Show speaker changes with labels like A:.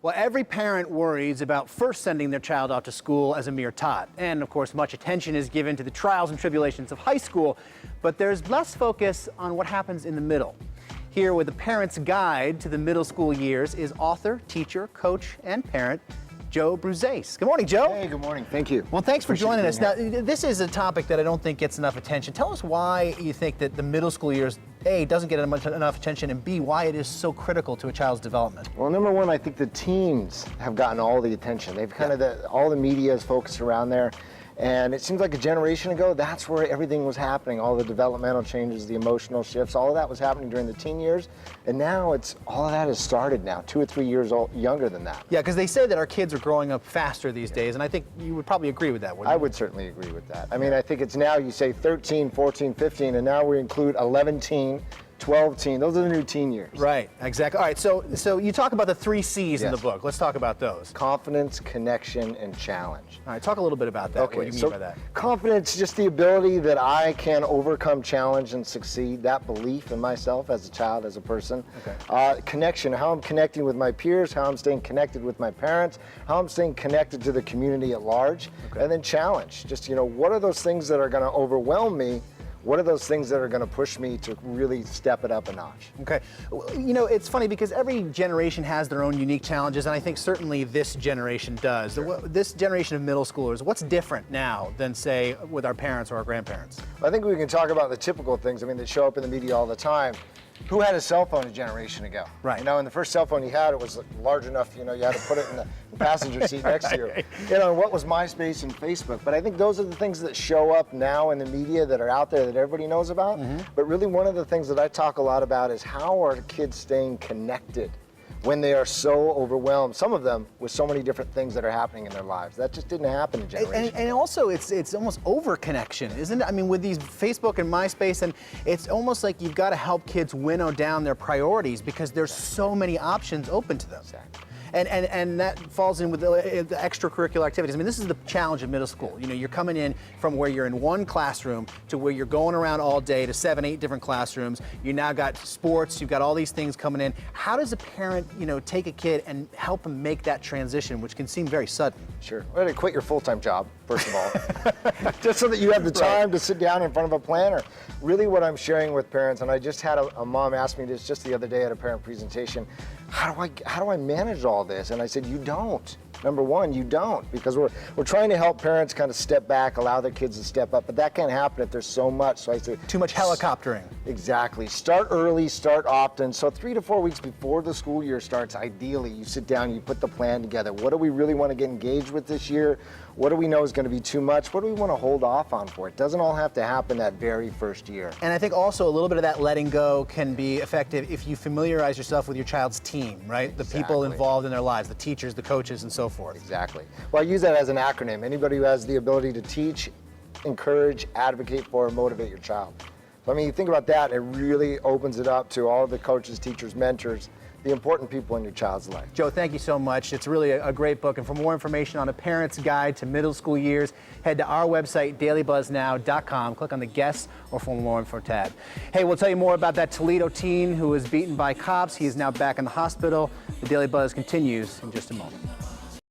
A: Well, every parent worries about first sending their child off to school as a mere tot. And of course, much attention is given to the trials and tribulations of high school, but there's less focus on what happens in the middle. Here with the Parent's Guide to the Middle School Years is author, teacher, coach, and parent, Joe Bruzzese. Good morning, Joe.
B: Hey, good morning. Thank you.
A: Well, thanks for joining us. Now, this is a topic that I don't think gets enough attention. Tell us why you think that the middle school years, A, doesn't get enough attention, and B, why it is so critical to a child's development.
B: Well, number one, I think the teens have gotten all the attention. They've kind of, all the media is focused around there. And it seems like a generation ago, that's where everything was happening. All the developmental changes, the emotional shifts, all of that was happening during the teen years. And now all of that has started now, 2 or 3 years younger than that.
A: Yeah, because they say that our kids are growing up faster these days, and I think you would probably agree with that, wouldn't you?
B: I would certainly agree with that. I mean, I think it's now you say 13, 14, 15, and now we include 11 teen, 12 teen. Those are the new teen years.
A: Right, exactly. All right, so you talk about the 3 C's in the
B: Yes.
A: book. Let's talk about those.
B: Confidence, connection, and challenge.
A: All right, talk a little bit about that.
B: Okay,
A: What do you
B: so
A: mean by that?
B: confidence, just the ability that I can overcome challenge and succeed, that belief in myself as a child, as a person.
A: Okay.
B: Connection, how I'm connecting with my peers, how I'm staying connected with my parents, how I'm staying connected to the community at large.
A: Okay.
B: And then challenge, just, what are those things that are gonna overwhelm me? What are those things that are going to push me to really step it up a notch?
A: Okay. It's funny because every generation has their own unique challenges, and I think certainly this generation does.
B: Sure.
A: This generation of middle schoolers, what's different now than, say, with our parents or our grandparents?
B: I think we can talk about the typical things, that show up in the media all the time. Who had a cell phone a generation ago?
A: Right.
B: And the first cell phone you had, it was large enough, you had to put it in the passenger seat next to you. And what was MySpace and Facebook? But I think those are the things that show up now in the media that are out there that everybody knows about. But really one of the things that I talk a lot about is how are kids staying connected when they are so overwhelmed, some of them with so many different things that are happening in their lives. That just didn't happen in generations.
A: And also, it's almost over-connection, isn't it? I mean, with these Facebook and MySpace, and it's almost like you've got to help kids winnow down their priorities because there's so many options open to them.
B: Exactly.
A: And that falls in with the extracurricular activities. I mean, this is the challenge of middle school. You're coming in from where you're in one classroom to where you're going around all day to 7, 8 different classrooms. You now got sports, you've got all these things coming in. How does a parent, take a kid and help them make that transition, which can seem very sudden?
B: Sure. Well, to quit your full-time job, first of all, just so that you have the time to sit down in front of a planner. Really what I'm sharing with parents, and I just had a mom ask me this just the other day at a parent presentation, how do I manage all this? And I said, you don't. Number one, you don't, because we're trying to help parents kind of step back, allow their kids to step up, but that can't happen if there's so much. So I say,
A: too much helicoptering.
B: Exactly. Start early, start often. So 3 to 4 weeks before the school year starts, ideally, you sit down, you put the plan together. What do we really want to get engaged with this year? What do we know is going to be too much? What do we want to hold off on for? It doesn't all have to happen that very first year.
A: And I think also a little bit of that letting go can be effective if you familiarize yourself with your child's team, right? The people involved in their lives, the teachers, the coaches, and so forth.
B: Exactly. Well, I use that as an acronym. Anybody who has the ability to teach, encourage, advocate for, and motivate your child. So, you think about that, it really opens it up to all the coaches, teachers, mentors, the important people in your child's life.
A: Joe, thank you so much. It's really a great book. And for more information on A Parent's Guide to Middle School Years, head to our website, dailybuzznow.com. Click on the Guests or for more info tab. Hey, we'll tell you more about that Toledo teen who was beaten by cops. He is now back in the hospital. The Daily Buzz continues in just a moment.